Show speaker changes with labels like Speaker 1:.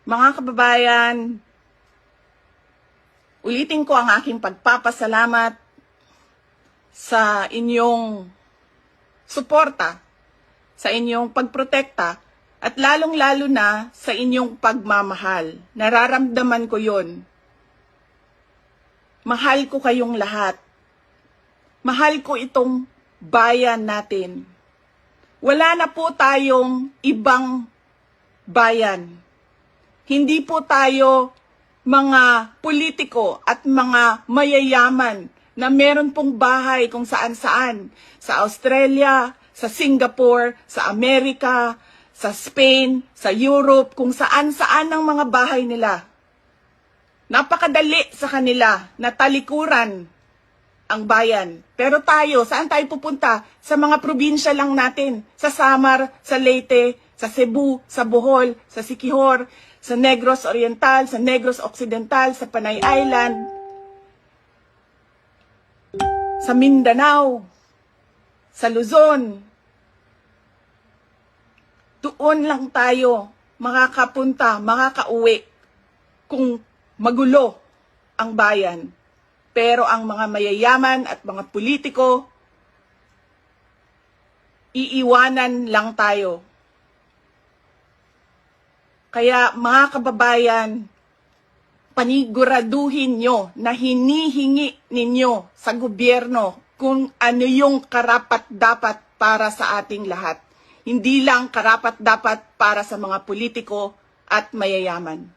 Speaker 1: Mga kababayan, ulitin ko ang aking pagpapasalamat sa inyong suporta, sa inyong pagprotekta, at lalong-lalo na sa inyong pagmamahal. Nararamdaman ko yon. Mahal ko kayong lahat. Mahal ko itong bayan natin. Wala na po tayong ibang bayan. Hindi po tayo mga politiko at mga mayayaman na meron pong bahay kung saan-saan. Sa Australia, sa Singapore, sa Amerika, sa Spain, sa Europe, kung saan-saan ang mga bahay nila. Napakadali sa kanila na talikuran ang bayan. Pero tayo, saan tayo pupunta? Sa mga probinsya lang natin. Sa Samar, sa Leyte, sa Cebu, sa Bohol, sa Siquijor, sa Negros Oriental, sa Negros Occidental, sa Panay Island, sa Mindanao, sa Luzon. Doon lang tayo makakapunta, makakauwi kung magulo ang bayan. Pero ang mga mayayaman at mga politiko, iiwanan lang tayo. Kaya mga kababayan, paniguraduhin nyo na hinihingi ninyo sa gobyerno kung ano yung karapat-dapat para sa ating lahat. Hindi lang karapat-dapat para sa mga politiko at mayayaman.